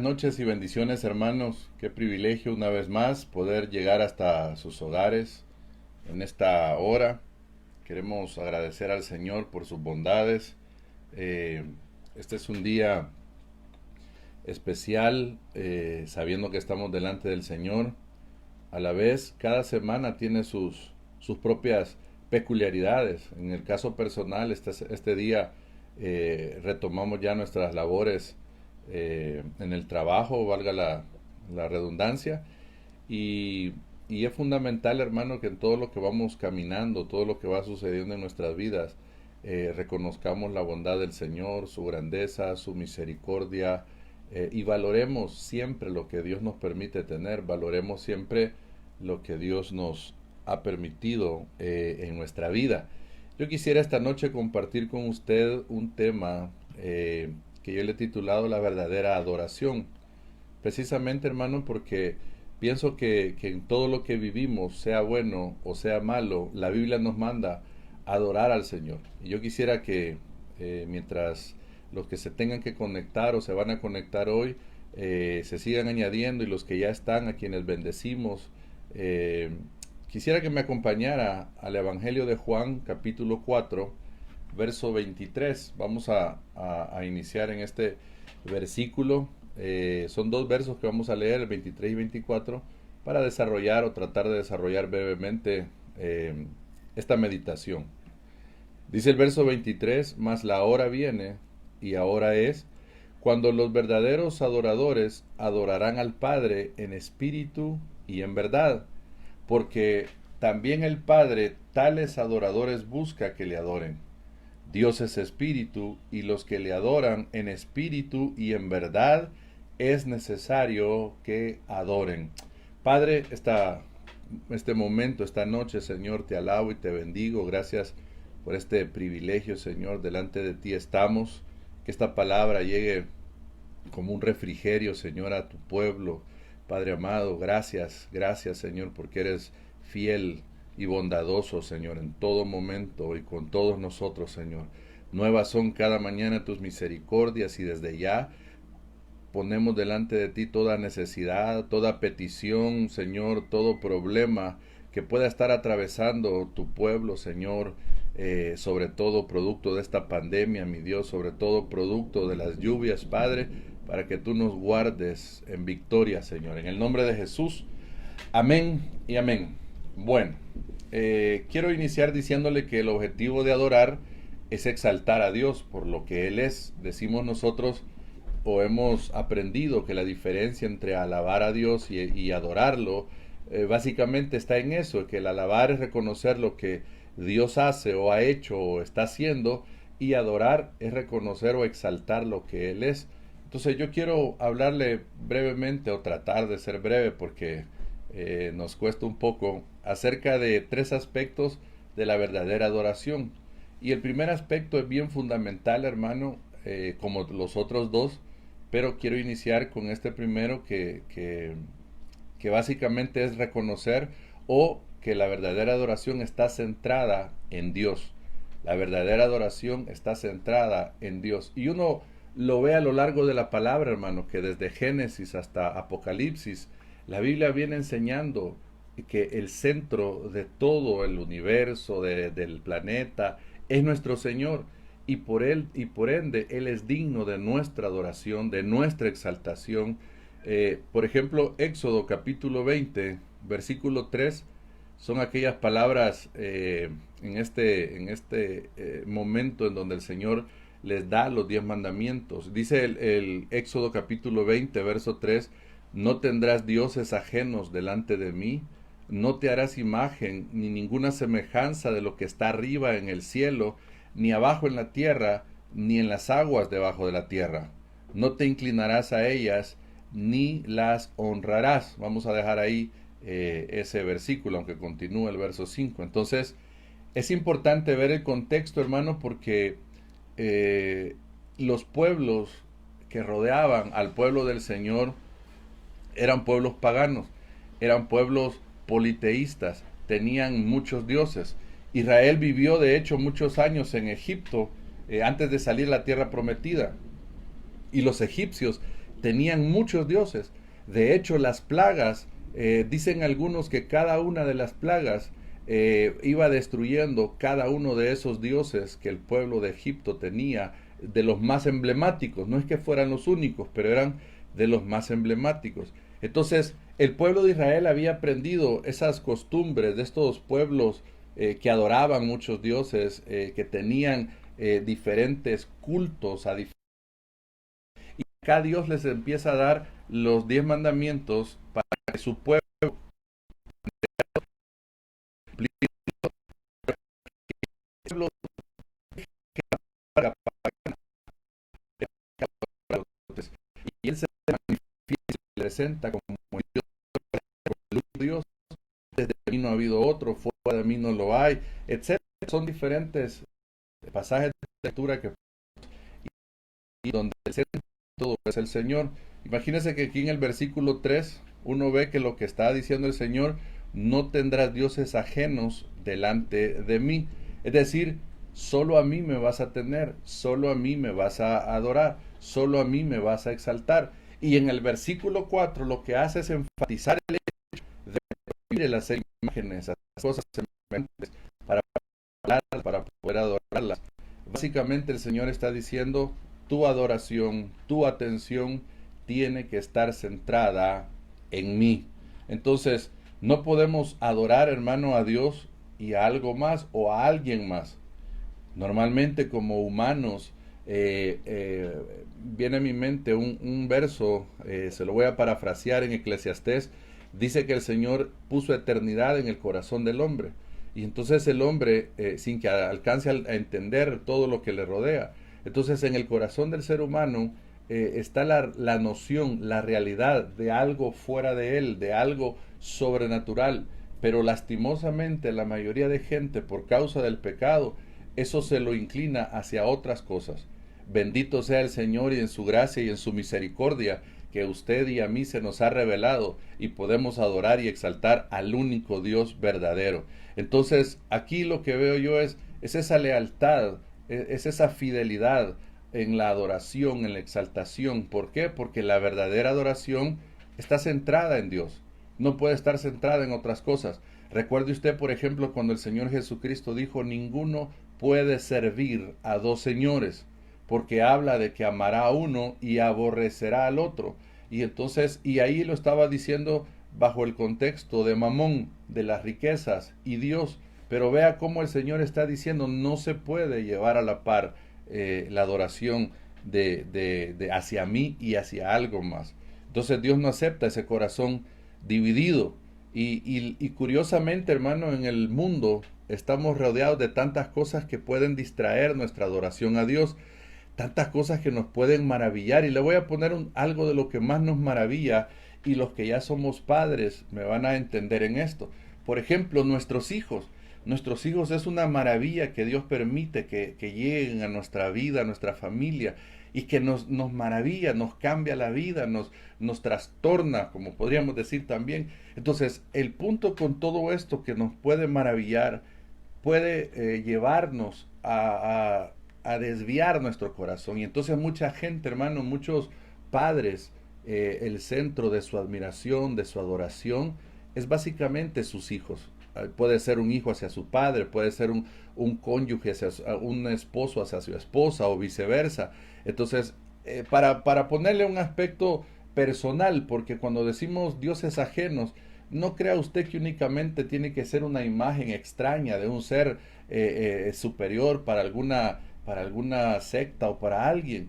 noches y bendiciones, hermanos. Qué privilegio una vez más poder llegar hasta sus hogares en esta hora. Queremos agradecer al Señor por sus bondades. Eh, este es un día especial, sabiendo que estamos delante del Señor. A la vez, cada semana tiene sus propias peculiaridades. En el caso personal, este día retomamos ya nuestras labores en el trabajo, valga la redundancia, y, y es fundamental, hermano, que en todo lo que vamos caminando, todo lo que va sucediendo en nuestras vidas, reconozcamos la bondad del Señor, su grandeza, su misericordia, y valoremos siempre lo que Dios nos permite tener, valoremos siempre lo que Dios nos ha permitido en nuestra vida. Yo quisiera esta noche compartir con usted un tema que yo le he titulado La verdadera adoración. Precisamente, hermano, porque pienso que en todo lo que vivimos, sea bueno o sea malo, la Biblia nos manda a adorar al Señor. Y yo quisiera que mientras los que se tengan que conectar o se van a conectar hoy, se sigan añadiendo, y los que ya están, a quienes bendecimos, eh, quisiera que me acompañara al Evangelio de Juan, capítulo 4, verso 23. Vamos a iniciar en este versículo. Son dos versos que vamos a leer, el 23 y 24, para desarrollar o tratar de desarrollar brevemente esta meditación. Dice el verso 23: mas la hora viene, y ahora es, cuando los verdaderos adoradores adorarán al Padre en espíritu y en verdad, porque también el Padre tales adoradores busca que le adoren. Dios es espíritu, y los que le adoran en espíritu y en verdad es necesario que adoren. Padre, este momento, esta noche, Señor, te alabo y te bendigo. Gracias por este privilegio, Señor. Delante de ti estamos. Que esta palabra llegue como un refrigerio, Señor, a tu pueblo. Padre amado, gracias, gracias, Señor, porque eres fiel y bondadoso, Señor, en todo momento y con todos nosotros, Señor. Nuevas son cada mañana tus misericordias, y desde ya ponemos delante de ti toda necesidad, toda petición, Señor, todo problema que pueda estar atravesando tu pueblo, Señor, sobre todo producto de esta pandemia, mi Dios, sobre todo producto de las lluvias, Padre, para que tú nos guardes en victoria, Señor. En el nombre de Jesús, amén y amén. Bueno, quiero iniciar diciéndole que el objetivo de adorar es exaltar a Dios por lo que Él es. Decimos nosotros, o hemos aprendido, que la diferencia entre alabar a Dios y adorarlo básicamente está en eso, que el alabar es reconocer lo que Dios hace o ha hecho o está haciendo, y adorar es reconocer o exaltar lo que Él es. Entonces yo quiero hablarle brevemente, o tratar de ser breve porque nos cuesta un poco, acerca de tres aspectos de la verdadera adoración. Y el primer aspecto es bien fundamental, hermano, como los otros dos, pero quiero iniciar con este primero que básicamente es reconocer, o que la verdadera adoración está centrada en Dios. La verdadera adoración está centrada en Dios. Y uno lo ve a lo largo de la palabra, hermano, que desde Génesis hasta Apocalipsis, la Biblia viene enseñando que el centro de todo el universo, del planeta, es nuestro Señor. Y por él, y por ende, Él es digno de nuestra adoración, de nuestra exaltación. Por ejemplo, Éxodo capítulo 20, versículo 3, son aquellas palabras en este momento en donde el Señor les da los 10 mandamientos. Dice el Éxodo capítulo 20, verso 3: no tendrás dioses ajenos delante de mí, no te harás imagen ni ninguna semejanza de lo que está arriba en el cielo, ni abajo en la tierra, ni en las aguas debajo de la tierra. No te inclinarás a ellas, ni las honrarás. Vamos a dejar ahí ese versículo, aunque continúa el verso 5. Entonces, es importante ver el contexto, hermano, porque los pueblos que rodeaban al pueblo del Señor eran pueblos paganos, eran pueblos politeístas, tenían muchos dioses. Israel vivió de hecho muchos años en Egipto antes de salir a la tierra prometida. Y los egipcios tenían muchos dioses. De hecho, las plagas, dicen algunos que cada una de las plagas iba destruyendo cada uno de esos dioses que el pueblo de Egipto tenía, de los más emblemáticos. No es que fueran los únicos, pero eran de los más emblemáticos. Entonces, el pueblo de Israel había aprendido esas costumbres de estos pueblos que adoraban muchos dioses, que tenían diferentes cultos a diferentes. Y acá Dios les empieza a dar los 10 mandamientos para que su pueblo y él se manifiesta y presenta como Dios, desde mí no ha habido otro, fuera de mí no lo hay, etcétera. Son diferentes pasajes de lectura que y donde el centro de todo es el Señor. Imagínense que aquí en el versículo 3 uno ve que lo que está diciendo el Señor: no tendrás dioses ajenos delante de mí. Es decir, solo a mí me vas a tener, solo a mí me vas a adorar, solo a mí me vas a exaltar. Y en el versículo 4 lo que hace es enfatizar el hecho de prohibir las imágenes, las cosas semejantes, para hablarlas, para poder adorarlas. Básicamente el Señor está diciendo: tu adoración, tu atención tiene que estar centrada en mí. Entonces, no podemos adorar, hermano, a Dios y a algo más o a alguien más. Normalmente como humanos, viene a mi mente un verso, se lo voy a parafrasear en Eclesiastés. Dice que el Señor puso eternidad en el corazón del hombre. Y entonces el hombre, sin que alcance a entender todo lo que le rodea, entonces en el corazón del ser humano está la noción, la realidad de algo fuera de él, de algo sobrenatural. Pero lastimosamente la mayoría de gente, por causa del pecado, eso se lo inclina hacia otras cosas. Bendito sea el Señor y en su gracia y en su misericordia, que a usted y a mí se nos ha revelado y podemos adorar y exaltar al único Dios verdadero. Entonces, aquí lo que veo yo es esa lealtad, es esa fidelidad en la adoración, en la exaltación. ¿Por qué? Porque la verdadera adoración está centrada en Dios. No puede estar centrada en otras cosas. Recuerde usted, por ejemplo, cuando el Señor Jesucristo dijo: ninguno puede servir a dos señores, porque habla de que amará a uno y aborrecerá al otro. Y entonces, y ahí lo estaba diciendo bajo el contexto de Mamón, de las riquezas y Dios. Pero vea cómo el Señor está diciendo: no se puede llevar a la par la adoración de hacia mí y hacia algo más. Entonces Dios no acepta ese corazón dividido. Y curiosamente, hermano, en el mundo estamos rodeados de tantas cosas que pueden distraer nuestra adoración a Dios, tantas cosas que nos pueden maravillar. Y le voy a poner algo de lo que más nos maravilla, y los que ya somos padres me van a entender en esto. Por ejemplo, nuestros hijos. Nuestros hijos es una maravilla que Dios permite que lleguen a nuestra vida, a nuestra familia, y que nos maravilla, nos cambia la vida, nos trastorna, como podríamos decir también. Entonces, el punto con todo esto que nos puede maravillar, puede llevarnos a desviar nuestro corazón. Y entonces mucha gente, hermano, muchos padres, el centro de su admiración, de su adoración, es básicamente sus hijos. Puede ser un hijo hacia su padre, puede ser un cónyuge hacia un esposo hacia su esposa o viceversa. Entonces, para ponerle un aspecto personal, porque cuando decimos dioses ajenos, no crea usted que únicamente tiene que ser una imagen extraña de un ser superior para alguna secta o para alguien.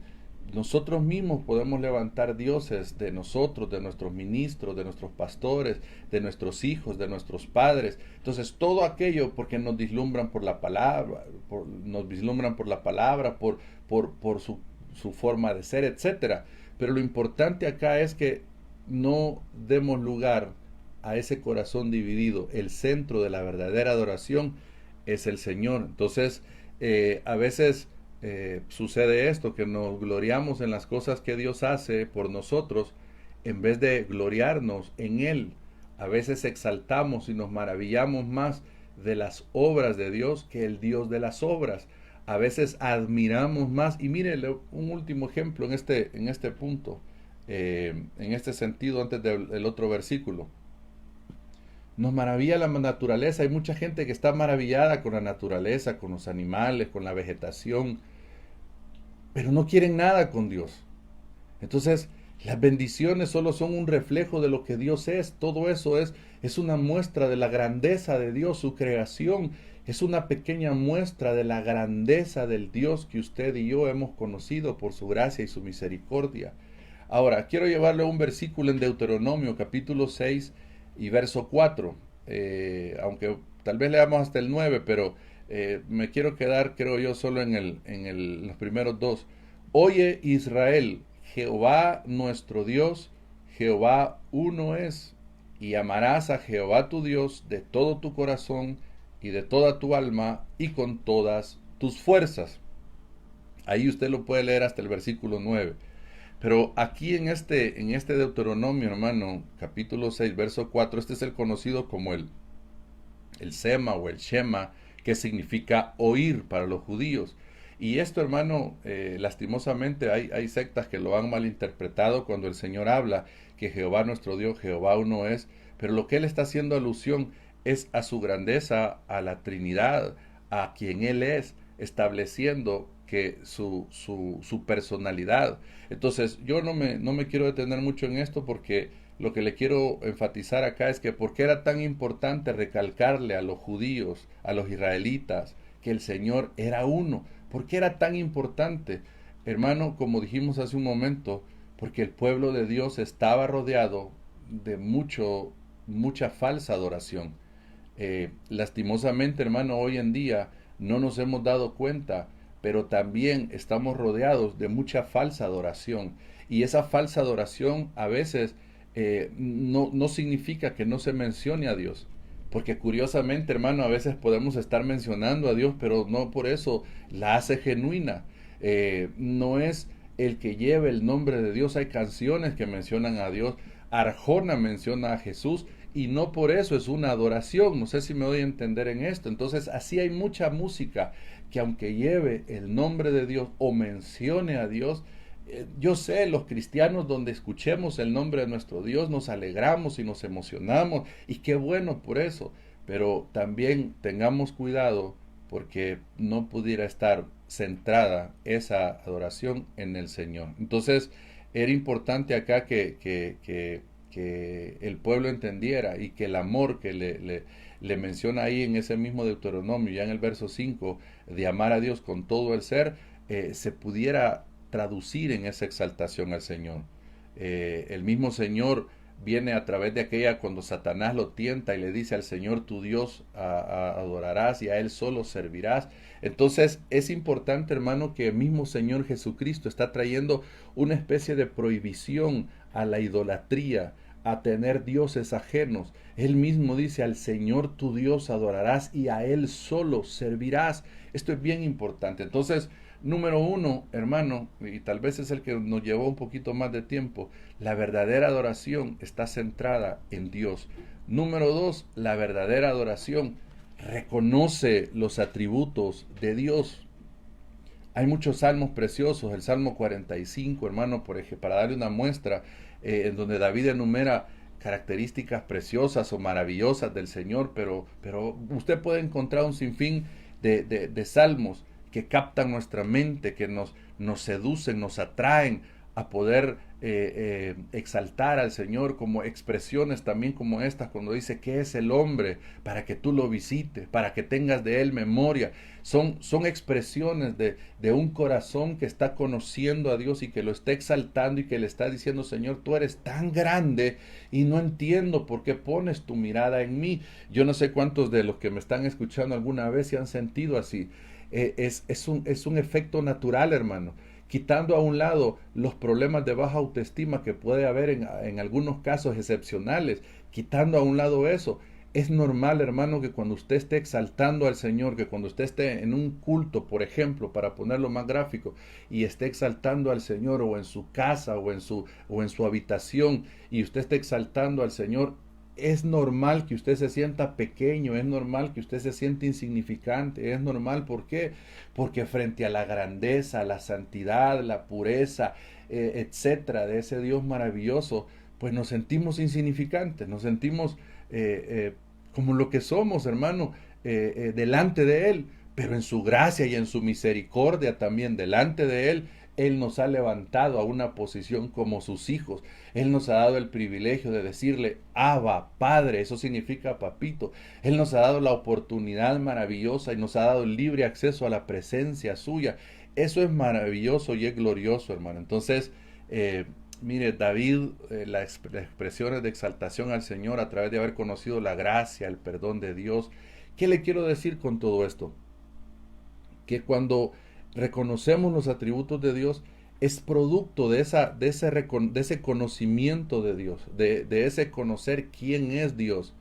Nosotros mismos podemos levantar dioses de nosotros, de nuestros ministros, de nuestros pastores, de nuestros hijos, de nuestros padres. Entonces, todo aquello porque nos vislumbran por la palabra, nos vislumbran por la palabra, por su forma de ser, etcétera. Pero lo importante acá es que no demos lugar a ese corazón dividido. El centro de la verdadera adoración es el Señor. Entonces, a veces sucede esto, que nos gloriamos en las cosas que Dios hace por nosotros, en vez de gloriarnos en Él. A veces exaltamos y nos maravillamos más de las obras de Dios que el Dios de las obras. A veces admiramos más. Y mire, un último ejemplo en este punto. en este sentido antes del otro versículo. Nos maravilla la naturaleza. Hay mucha gente que está maravillada con la naturaleza, con los animales, con la vegetación, pero no quieren nada con Dios. Entonces, las bendiciones solo son un reflejo de lo que Dios es. Todo eso es una muestra de la grandeza de Dios, su creación. Es una pequeña muestra de la grandeza del Dios que usted y yo hemos conocido por su gracia y su misericordia. Ahora, quiero llevarle un versículo en Deuteronomio, capítulo 6 y verso 4. Aunque tal vez leamos hasta el 9, pero me quiero quedar, creo yo, solo en los primeros dos. Oye Israel, Jehová nuestro Dios, Jehová uno es, y amarás a Jehová tu Dios de todo tu corazón y de toda tu alma y con todas tus fuerzas. Ahí usted lo puede leer hasta el versículo 9. Pero aquí en este Deuteronomio, hermano, capítulo 6, verso 4, este es el conocido como el Sema o el Shema, que significa oír para los judíos. Y esto, hermano, lastimosamente hay sectas que lo han malinterpretado cuando el Señor habla que Jehová nuestro Dios, Jehová uno es, pero lo que Él está haciendo alusión es a su grandeza, a la Trinidad, a quien Él es, estableciendo que su personalidad. Entonces, yo no me quiero detener mucho en esto porque lo que le quiero enfatizar acá es que por qué era tan importante recalcarle a los judíos, a los israelitas, que el Señor era uno. ¿Por qué era tan importante? Hermano, como dijimos hace un momento, porque el pueblo de Dios estaba rodeado de mucha falsa adoración. Lastimosamente, hermano, hoy en día no nos hemos dado cuenta, pero también estamos rodeados de mucha falsa adoración. Y esa falsa adoración a veces no significa que no se mencione a Dios. Porque curiosamente, hermano, a veces podemos estar mencionando a Dios, pero no por eso la hace genuina. No es el que lleve el nombre de Dios. Hay canciones que mencionan a Dios. Arjona menciona a Jesús y no por eso es una adoración. No sé si me doy a entender en esto. Entonces, así hay mucha música que aunque lleve el nombre de Dios o mencione a Dios, yo sé, los cristianos donde escuchemos el nombre de nuestro Dios nos alegramos y nos emocionamos y qué bueno por eso, pero también tengamos cuidado porque no pudiera estar centrada esa adoración en el Señor. Entonces era importante acá que el pueblo entendiera y que el amor que le menciona ahí en ese mismo Deuteronomio, ya en el verso 5, de amar a Dios con todo el ser, se pudiera traducir en esa exaltación al Señor. El mismo Señor viene a través de aquella cuando Satanás lo tienta y le dice al Señor tu Dios adorarás y a Él solo servirás. Entonces es importante, hermano, que el mismo Señor Jesucristo está trayendo una especie de prohibición a la idolatría, a tener dioses ajenos. Él mismo dice al Señor tu Dios adorarás y a Él solo servirás. Esto es bien importante. Entonces, número uno, hermano, y tal vez es el que nos llevó un poquito más de tiempo, la verdadera adoración está centrada en Dios. Número dos, la verdadera adoración reconoce los atributos de Dios. Hay muchos salmos preciosos, el Salmo 45, hermano, por ejemplo, para darle una muestra, en donde David enumera características preciosas o maravillosas del Señor, pero usted puede encontrar un sinfín de salmos que captan nuestra mente, que nos seducen, nos atraen a poder exaltar al Señor, como expresiones también como estas, cuando dice que es el hombre para que tú lo visites, para que tengas de él memoria. Son expresiones de un corazón que está conociendo a Dios y que lo está exaltando y que le está diciendo, Señor, tú eres tan grande y no entiendo por qué pones tu mirada en mí. Yo no sé cuántos de los que me están escuchando alguna vez se han sentido así. Es un efecto natural, hermano, quitando a un lado los problemas de baja autoestima que puede haber en algunos casos excepcionales, quitando a un lado eso. Es normal, hermano, que cuando usted esté exaltando al Señor, que cuando usted esté en un culto, por ejemplo, para ponerlo más gráfico, y esté exaltando al Señor, o en su casa, o en su habitación, y usted esté exaltando al Señor, es normal que usted se sienta pequeño, es normal que usted se sienta insignificante, es normal, ¿por qué? Porque frente a la grandeza, la santidad, la pureza, etcétera, de ese Dios maravilloso, pues nos sentimos insignificantes, nos sentimos como lo que somos, hermano, delante de Él, pero en su gracia y en su misericordia también delante de Él. Él nos ha levantado a una posición como sus hijos. Él nos ha dado el privilegio de decirle, Abba, Padre, eso significa papito. Él nos ha dado la oportunidad maravillosa y nos ha dado el libre acceso a la presencia suya. Eso es maravilloso y es glorioso, hermano. Entonces, mire, David, las expresiones de exaltación al Señor a través de haber conocido la gracia, el perdón de Dios. ¿Qué le quiero decir con todo esto? Que cuando reconocemos los atributos de Dios, es producto de ese conocimiento de Dios, de ese conocer quién es Dios.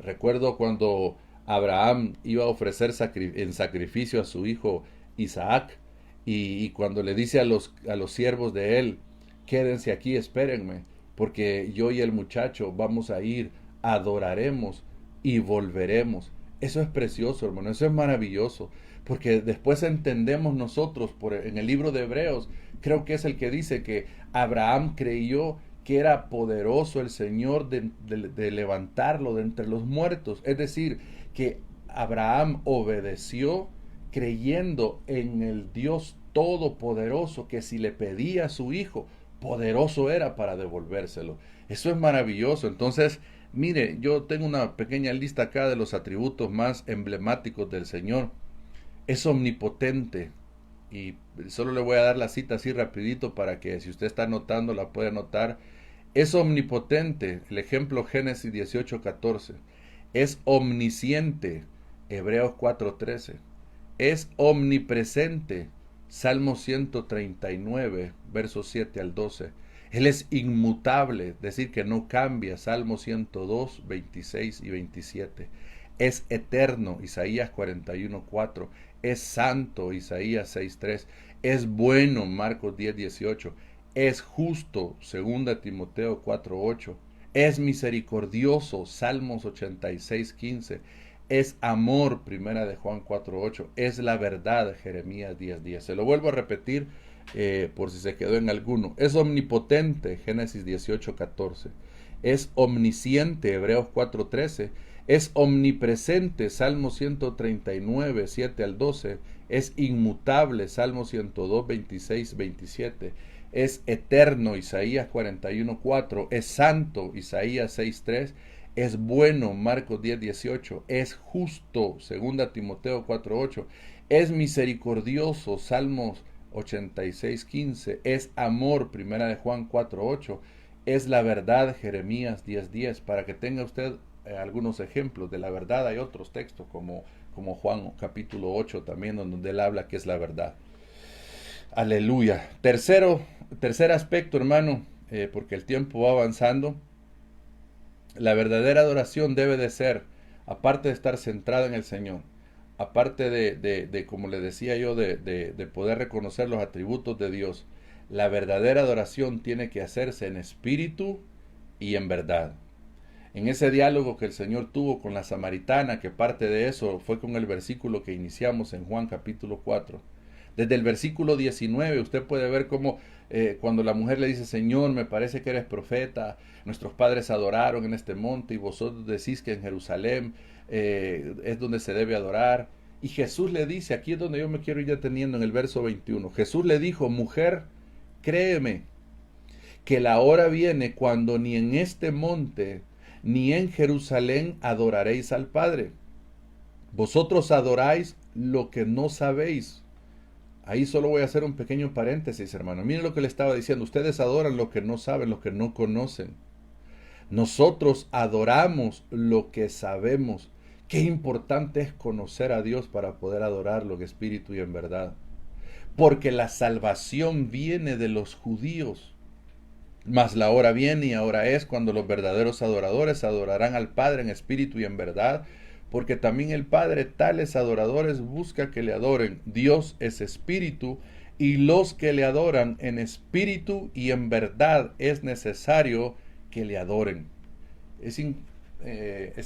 Recuerdo cuando Abraham iba a ofrecer en sacrificio a su hijo Isaac, y cuando le dice a los siervos de él, quédense aquí, espérenme, porque yo y el muchacho vamos a ir, adoraremos y volveremos. Eso es precioso, hermano, eso es maravilloso, porque después entendemos nosotros, en el libro de Hebreos, creo que es el que dice que Abraham creyó que era poderoso el Señor de levantarlo de entre los muertos. Es decir, que Abraham obedeció creyendo en el Dios todopoderoso, que si le pedía a su hijo, poderoso era para devolvérselo. Eso es maravilloso. Entonces, mire, yo tengo una pequeña lista acá de los atributos más emblemáticos del Señor. Es omnipotente. Y solo le voy a dar la cita así rapidito para que si usted está anotando la pueda anotar. Es omnipotente, el ejemplo Génesis 18:14. Es omnisciente, Hebreos 4:13. Es omnipresente, Salmo 139, versos 7 al 12. Él es inmutable, decir que no cambia, Salmo 102, 26 y 27. Es eterno, Isaías 41:4. Es santo, Isaías 6:3. Es bueno, Marcos 10:18. Es justo, 2 Timoteo 4:8. Es misericordioso, Salmos 86:15. Es amor, 1 de Juan 4:8. Es la verdad, Jeremías 10:10. Se lo vuelvo a repetir por si se quedó en alguno. Es omnipotente, Génesis 18:14. Es omnisciente, Hebreos 4:13. Es omnipresente, Salmo 139, 7 al 12. Es inmutable, Salmo 102, 26, 27. Es eterno, Isaías 41:4. Es santo, Isaías 6:3. Es bueno, Marcos 10:18. Es justo, 2 Timoteo 4:8. Es misericordioso, Salmos 86:15. Es amor, 1 de Juan 4:8. Es la verdad, Jeremías 10:10. Para que tenga usted algunos ejemplos de la verdad, hay otros textos como Juan capítulo 8 también, donde él habla que es la verdad. Aleluya. Tercer aspecto, hermano, porque el tiempo va avanzando. La verdadera adoración debe de ser, aparte de estar centrada en el Señor, aparte de como le decía yo, de poder reconocer los atributos de Dios, la verdadera adoración tiene que hacerse en espíritu y en verdad. En ese diálogo que el Señor tuvo con la samaritana, que parte de eso fue con el versículo que iniciamos en Juan capítulo 4. Desde el versículo 19 usted puede ver cómo cuando la mujer le dice, Señor, me parece que eres profeta, nuestros padres adoraron en este monte y vosotros decís que en Jerusalén es donde se debe adorar. Y Jesús le dice, aquí es donde yo me quiero ir deteniendo en el verso 21, Jesús le dijo, mujer, créeme que la hora viene cuando ni en este monte ni en Jerusalén adoraréis al Padre. Vosotros adoráis lo que no sabéis. Ahí solo voy a hacer un pequeño paréntesis, hermano. Miren lo que le estaba diciendo. Ustedes adoran lo que no saben, lo que no conocen. Nosotros adoramos lo que sabemos. Qué importante es conocer a Dios para poder adorarlo en espíritu y en verdad. Porque la salvación viene de los judíos. Mas la hora viene y ahora es cuando los verdaderos adoradores adorarán al Padre en espíritu y en verdad, porque también el Padre tales adoradores busca que le adoren. Dios es espíritu, y los que le adoran en espíritu y en verdad es necesario que le adoren. Es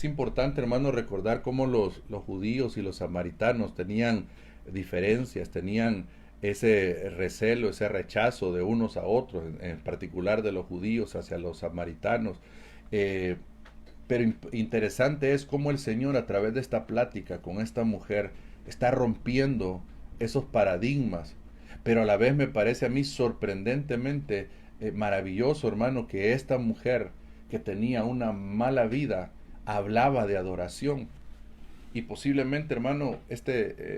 importante, hermano, recordar cómo los judíos y los samaritanos tenían diferencias, tenían ese recelo, ese rechazo de unos a otros, en particular de los judíos hacia los samaritanos. Eh, pero interesante es cómo el Señor a través de esta plática con esta mujer está rompiendo esos paradigmas. Pero a la vez me parece a mí sorprendentemente maravilloso, hermano, que esta mujer que tenía una mala vida hablaba de adoración. Y posiblemente, hermano,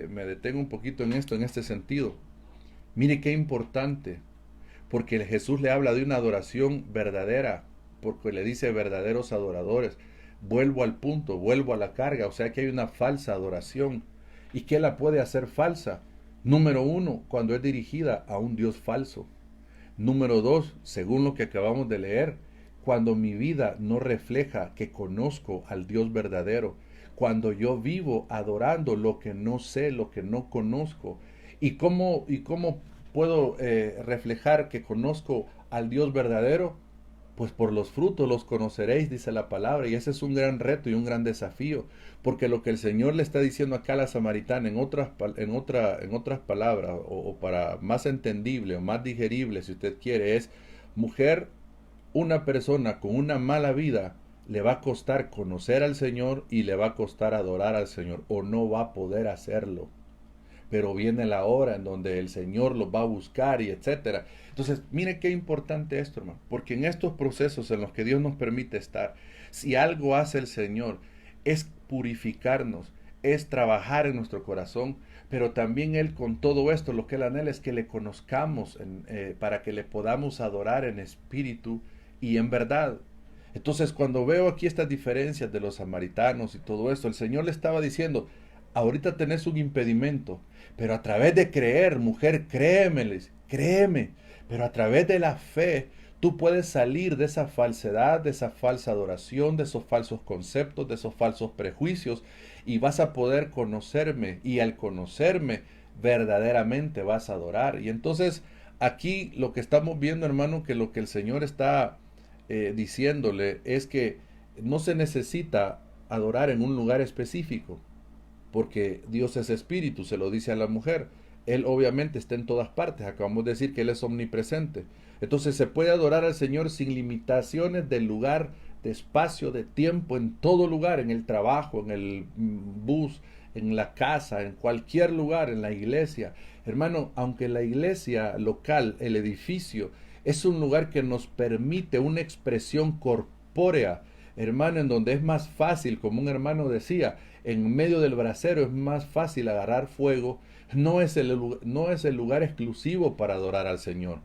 me detengo un poquito en esto, en este sentido. Mire qué importante, porque Jesús le habla de una adoración verdadera, porque le dice verdaderos adoradores. Vuelvo al punto, vuelvo a la carga, o sea que hay una falsa adoración. ¿Y qué la puede hacer falsa? Número uno, cuando es dirigida a un Dios falso. Número dos, según lo que acabamos de leer, cuando mi vida no refleja que conozco al Dios verdadero, cuando yo vivo adorando lo que no sé, lo que no conozco, y cómo puedo reflejar que conozco al Dios verdadero, pues por los frutos los conoceréis, dice la palabra, y ese es un gran reto y un gran desafío, porque lo que el Señor le está diciendo acá a la samaritana, en otras palabras, o para más entendible o más digerible, si usted quiere, es, mujer, una persona con una mala vida le va a costar conocer al Señor y le va a costar adorar al Señor, o no va a poder hacerlo, pero viene la hora en donde el Señor los va a buscar y etcétera. Entonces, mire qué importante esto, hermano, porque en estos procesos en los que Dios nos permite estar, si algo hace el Señor, es purificarnos, es trabajar en nuestro corazón, pero también Él con todo esto, lo que Él anhela es que le conozcamos para que le podamos adorar en espíritu y en verdad. Entonces, cuando veo aquí estas diferencias de los samaritanos y todo esto, el Señor le estaba diciendo, ahorita tenés un impedimento, pero a través de creer, mujer, créemeles, créeme, pero a través de la fe, tú puedes salir de esa falsedad, de esa falsa adoración, de esos falsos conceptos, de esos falsos prejuicios, y vas a poder conocerme, y al conocerme, verdaderamente vas a adorar. Y entonces, aquí lo que estamos viendo, hermano, que lo que el Señor está diciéndole es que no se necesita adorar en un lugar específico, porque Dios es espíritu, se lo dice a la mujer. Él obviamente está en todas partes, acabamos de decir que Él es omnipresente. Entonces se puede adorar al Señor sin limitaciones de lugar, de espacio, de tiempo, en todo lugar, en el trabajo, en el bus, en la casa, en cualquier lugar, en la iglesia. Hermano, aunque la iglesia local, el edificio, es un lugar que nos permite una expresión corpórea, hermano, en donde es más fácil, como un hermano decía, en medio del brasero es más fácil agarrar fuego, no es el lugar exclusivo para adorar al Señor.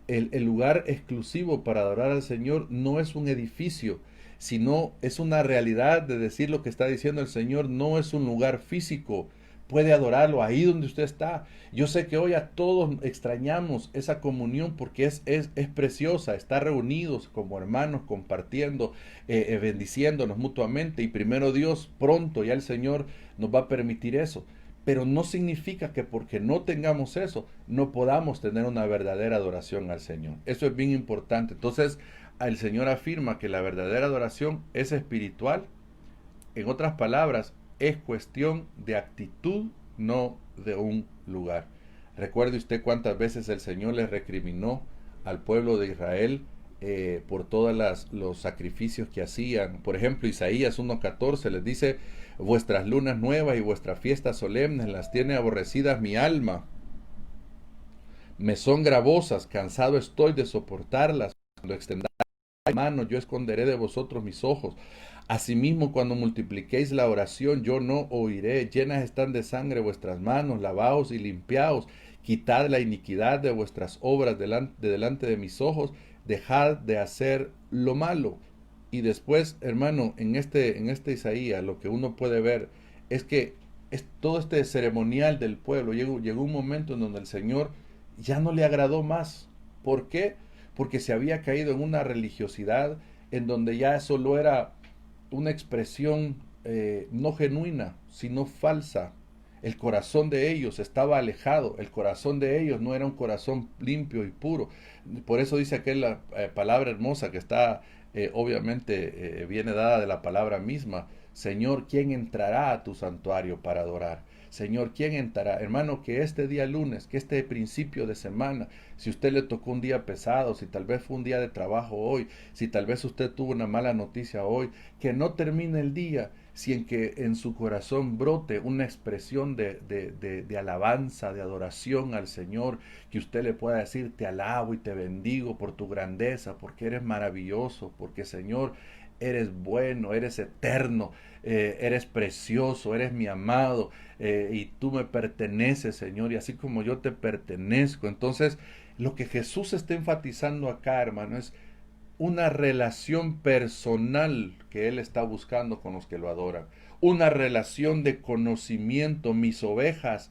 El lugar exclusivo para adorar al Señor no es un edificio, sino es una realidad de decir lo que está diciendo el Señor, no es un lugar físico. Puede adorarlo ahí donde usted está. Yo sé que hoy a todos extrañamos esa comunión porque es preciosa, estar reunidos como hermanos, compartiendo, bendiciéndonos mutuamente. Y primero Dios, pronto ya el Señor nos va a permitir eso. Pero no significa que porque no tengamos eso, no podamos tener una verdadera adoración al Señor. Eso es bien importante. Entonces, el Señor afirma que la verdadera adoración es espiritual. En otras palabras, es cuestión de actitud, no de un lugar. Recuerde usted cuántas veces el Señor le recriminó al pueblo de Israel por todos los sacrificios que hacían. Por ejemplo, Isaías 1:14 les dice, vuestras lunas nuevas y vuestras fiestas solemnes las tiene aborrecidas mi alma. Me son gravosas, cansado estoy de soportarlas. Cuando extendáis la mano, yo esconderé de vosotros mis ojos. Asimismo, cuando multipliquéis la oración, yo no oiré. Llenas están de sangre vuestras manos, lavaos y limpiaos. Quitad la iniquidad de vuestras obras delante de mis ojos. Dejad de hacer lo malo. Y después, hermano, en este Isaías, lo que uno puede ver es que todo este ceremonial del pueblo llegó un momento en donde el Señor ya no le agradó más. ¿Por qué? Porque se había caído en una religiosidad en donde ya solo era una expresión no genuina, sino falsa. El corazón de ellos estaba alejado, el corazón de ellos no era un corazón limpio y puro. Por eso dice aquella palabra hermosa que está, obviamente, viene dada de la palabra misma. Señor, ¿quién entrará a tu santuario para adorar? Señor, ¿quién entrará? Hermano, que este día lunes, que este principio de semana, si usted le tocó un día pesado, si tal vez fue un día de trabajo hoy, si tal vez usted tuvo una mala noticia hoy, que no termine el día sin que en su corazón brote una expresión de alabanza, de adoración al Señor, que usted le pueda decir, te alabo y te bendigo por tu grandeza, porque eres maravilloso, porque Señor, eres bueno, eres eterno, eres precioso, eres mi amado, y tú me perteneces, Señor, y así como yo te pertenezco. Entonces, lo que Jesús está enfatizando acá, hermano, es una relación personal que Él está buscando con los que lo adoran. Una relación de conocimiento. Mis ovejas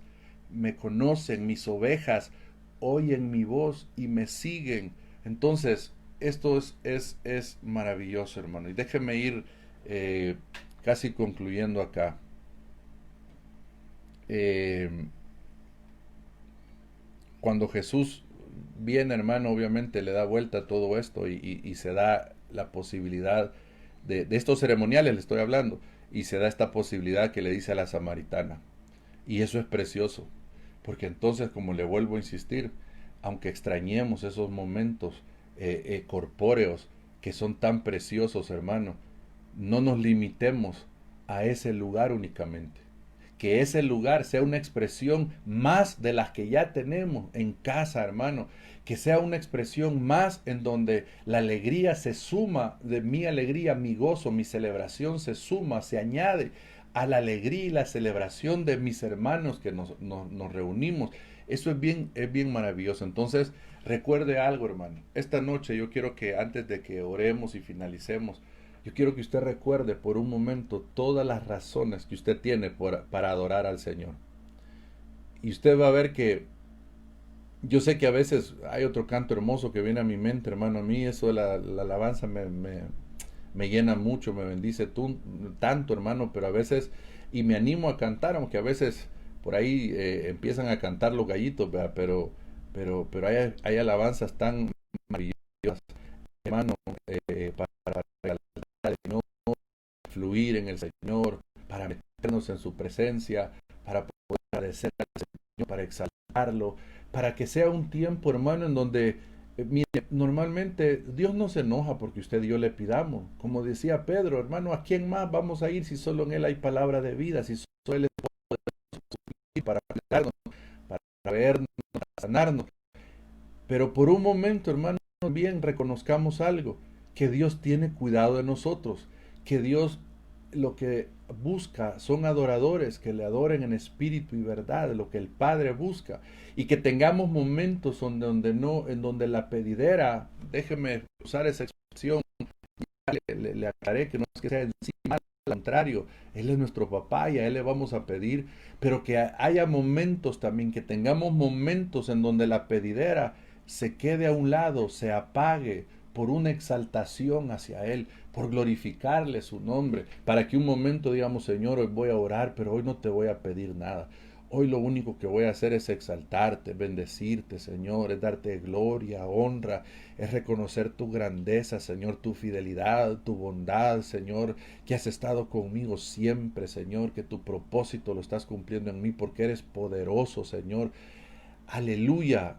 me conocen, mis ovejas oyen mi voz y me siguen. Entonces, esto es maravilloso, hermano. Y déjeme ir casi concluyendo acá. Eh, Cuando Jesús viene, hermano, obviamente le da vuelta a todo esto y se da la posibilidad de estos ceremoniales, le estoy hablando, y se da esta posibilidad que le dice a la samaritana. Y eso es precioso, porque entonces, como le vuelvo a insistir, aunque extrañemos esos momentos corpóreos que son tan preciosos, hermano, no nos limitemos a ese lugar únicamente. Que ese lugar sea una expresión más de las que ya tenemos en casa, hermano. Que sea una expresión más en donde la alegría se suma, de mi alegría, mi gozo, mi celebración se suma, se añade a la alegría y la celebración de mis hermanos que nos reunimos. Eso es bien maravilloso. Entonces, recuerde algo, hermano. Esta noche yo quiero que antes de que oremos y finalicemos, yo quiero que usted recuerde por un momento todas las razones que usted tiene para adorar al Señor. Y usted va a ver que yo sé que a veces hay otro canto hermoso que viene a mi mente, hermano. A mí eso de la alabanza me llena mucho, me bendice tanto, hermano, pero a veces, y me animo a cantar, aunque a veces por ahí empiezan a cantar los gallitos, ¿verdad? Pero hay alabanzas tan maravillosas, hermano, para regalar, ¿no? Fluir en el Señor, para meternos en su presencia, para poder agradecer al Señor, para exaltarlo, para que sea un tiempo, hermano, en donde, mire, normalmente Dios no se enoja porque usted y yo le pidamos. Como decía Pedro, hermano, ¿a quién más vamos a ir si solo en Él hay palabra de vida, si solo Él es para hablarnos, para vernos, para sanarnos? Pero por un momento, hermano, bien reconozcamos algo, que Dios tiene cuidado de nosotros, que Dios lo que busca son adoradores que le adoren en espíritu y verdad, lo que el Padre busca, y que tengamos momentos donde no, en donde la pedidera, déjeme usar esa expresión, le aclaré que no es que sea encima, al contrario, Él es nuestro papá y a Él le vamos a pedir, pero que haya momentos también, que tengamos momentos en donde la pedidera se quede a un lado, se apague por una exaltación hacia Él, por glorificarle su nombre, para que un momento digamos, Señor, hoy voy a orar, pero hoy no te voy a pedir nada. Hoy lo único que voy a hacer es exaltarte, bendecirte, Señor, es darte gloria, honra, es reconocer tu grandeza, Señor, tu fidelidad, tu bondad, Señor, que has estado conmigo siempre, Señor, que tu propósito lo estás cumpliendo en mí porque eres poderoso, Señor. Aleluya.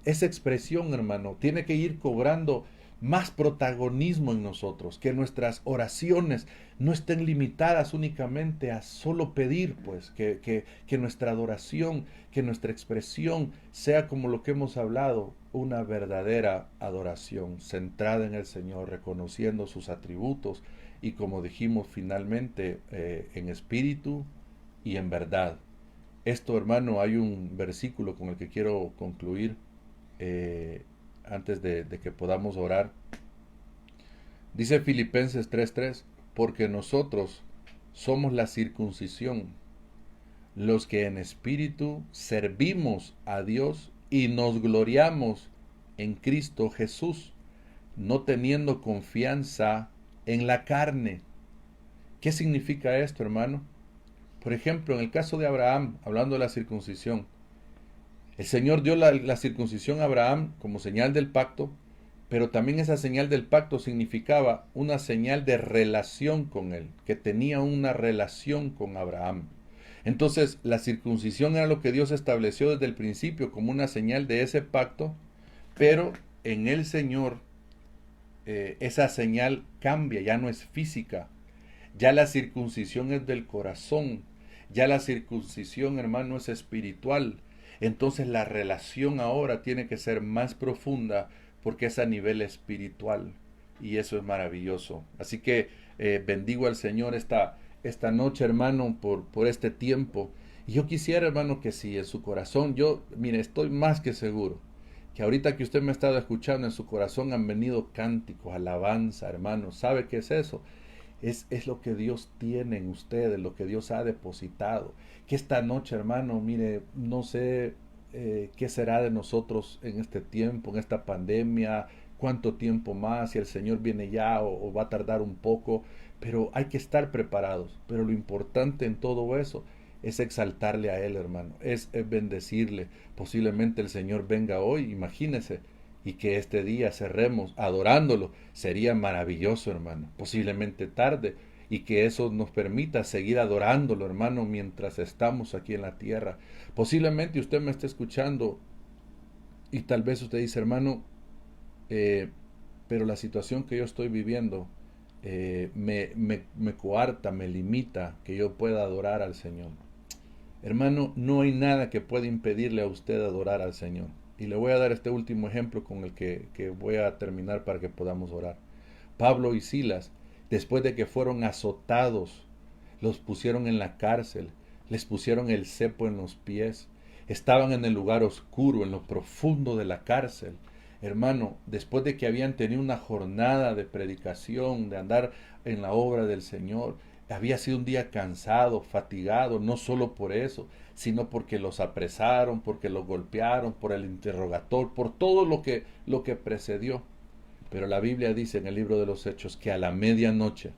Esa expresión, hermano, tiene que ir cobrando más protagonismo en nosotros, que nuestras oraciones no estén limitadas únicamente a solo pedir, pues, que nuestra adoración, que nuestra expresión sea como lo que hemos hablado, una verdadera adoración, centrada en el Señor, reconociendo sus atributos y como dijimos finalmente, en espíritu y en verdad. Esto, hermano, hay un versículo con el que quiero concluir eh, antes de que podamos orar. Dice Filipenses 3:3, porque nosotros somos la circuncisión, los que en espíritu servimos a Dios y nos gloriamos en Cristo Jesús, no teniendo confianza en la carne. ¿Qué significa esto, hermano? Por ejemplo, en el caso de Abraham, hablando de la circuncisión, el Señor dio la circuncisión a Abraham como señal del pacto, pero también esa señal del pacto significaba una señal de relación con él, que tenía una relación con Abraham. Entonces, la circuncisión era lo que Dios estableció desde el principio como una señal de ese pacto, pero en el Señor esa señal cambia, ya no es física, ya la circuncisión es del corazón, ya la circuncisión, hermano, es espiritual. Entonces la relación ahora tiene que ser más profunda porque es a nivel espiritual y eso es maravilloso. Así que bendigo al Señor esta noche, hermano, por este tiempo. Y yo quisiera, hermano, que si en su corazón, mire, estoy más que seguro que ahorita que usted me ha estado escuchando, en su corazón han venido cánticos, alabanza, hermano. ¿Sabe qué es eso? Es lo que Dios tiene en ustedes, lo que Dios ha depositado. Que esta noche, hermano, mire, no sé qué será de nosotros en este tiempo, en esta pandemia, cuánto tiempo más, si el Señor viene ya o va a tardar un poco, pero hay que estar preparados. Pero lo importante en todo eso es exaltarle a Él, hermano, es bendecirle. Posiblemente el Señor venga hoy, imagínese, y que este día cerremos adorándolo. Sería maravilloso, hermano. Posiblemente tarde, y que eso nos permita seguir adorándolo, hermano, mientras estamos aquí en la tierra. Posiblemente usted me esté escuchando y tal vez usted dice, hermano, eh, pero la situación que yo estoy viviendo me coarta, me limita que yo pueda adorar al Señor. Hermano, no hay nada que pueda impedirle a usted adorar al Señor. Y le voy a dar este último ejemplo con el que voy a terminar para que podamos orar. Pablo y Silas, después de que fueron azotados, los pusieron en la cárcel, les pusieron el cepo en los pies, estaban en el lugar oscuro, en lo profundo de la cárcel. Hermano, después de que habían tenido una jornada de predicación, de andar en la obra del Señor, había sido un día cansado, fatigado, no solo por eso, sino porque los apresaron, porque los golpearon, por el interrogatorio, por todo lo que precedió. Pero la Biblia dice en el libro de los Hechos que a la medianoche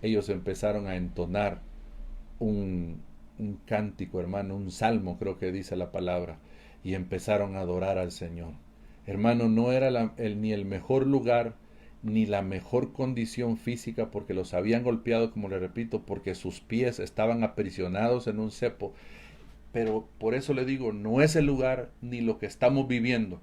ellos empezaron a entonar un cántico, hermano, un salmo, creo que dice la palabra, y empezaron a adorar al Señor. Hermano, no era ni el mejor lugar, ni la mejor condición física, porque los habían golpeado, como le repito, porque sus pies estaban aprisionados en un cepo. Pero por eso le digo, no es el lugar ni lo que estamos viviendo,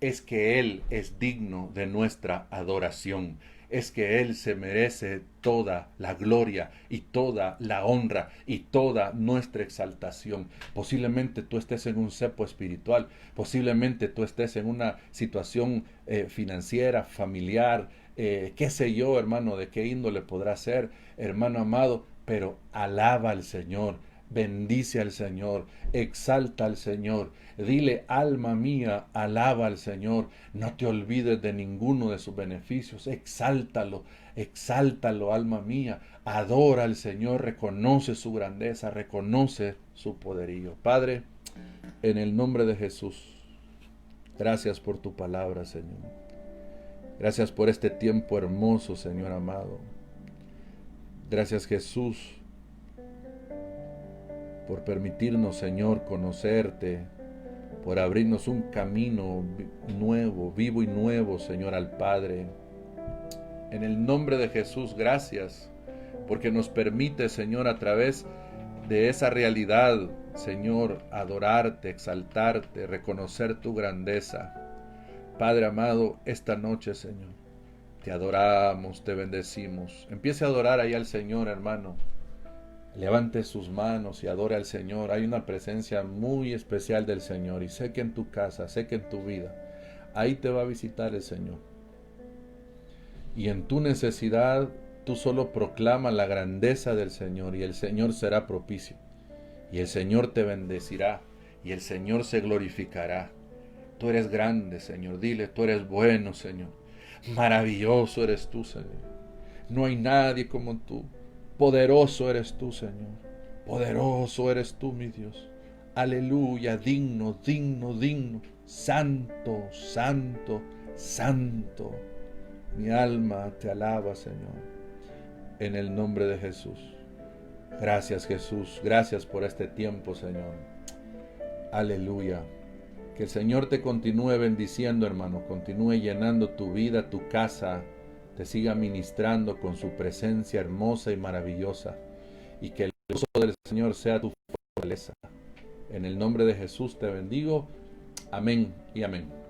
es que Él es digno de nuestra adoración, es que Él se merece toda la gloria y toda la honra y toda nuestra exaltación. Posiblemente tú estés en un cepo espiritual, posiblemente tú estés en una situación financiera, familiar, qué sé yo, hermano, de qué índole podrá ser, hermano amado, pero alaba al Señor. Bendice al Señor, exalta al Señor, dile, alma mía, alaba al Señor, no te olvides de ninguno de sus beneficios, exáltalo, exáltalo, alma mía, adora al Señor, reconoce su grandeza, reconoce su poderío. Padre, en el nombre de Jesús, gracias por tu palabra, Señor. Gracias por este tiempo hermoso, Señor amado. Gracias, Jesús, por permitirnos, Señor, conocerte, por abrirnos un camino nuevo, vivo y nuevo, Señor, al Padre. En el nombre de Jesús, gracias, porque nos permite, Señor, a través de esa realidad, Señor, adorarte, exaltarte, reconocer tu grandeza. Padre amado, esta noche, Señor, te adoramos, te bendecimos. Empiece a adorar ahí al Señor, hermano. Levante sus manos y adore al Señor. Hay una presencia muy especial del Señor y sé que en tu casa, sé que en tu vida, ahí te va a visitar el Señor. Y en tu necesidad, tú solo proclama la grandeza del Señor y el Señor será propicio. Y el Señor te bendecirá y el Señor se glorificará. Tú eres grande, Señor. Dile, tú eres bueno, Señor. Maravilloso eres tú, Señor. No hay nadie como tú. Poderoso eres tú, Señor. Poderoso eres tú, mi Dios. Aleluya, digno, digno, digno. Santo, santo, santo. Mi alma te alaba, Señor. En el nombre de Jesús. Gracias, Jesús. Gracias por este tiempo, Señor. Aleluya. Que el Señor te continúe bendiciendo, hermano. Continúe llenando tu vida, tu casa. Te siga ministrando con su presencia hermosa y maravillosa. Y que el gozo del Señor sea tu fortaleza. En el nombre de Jesús te bendigo. Amén y amén.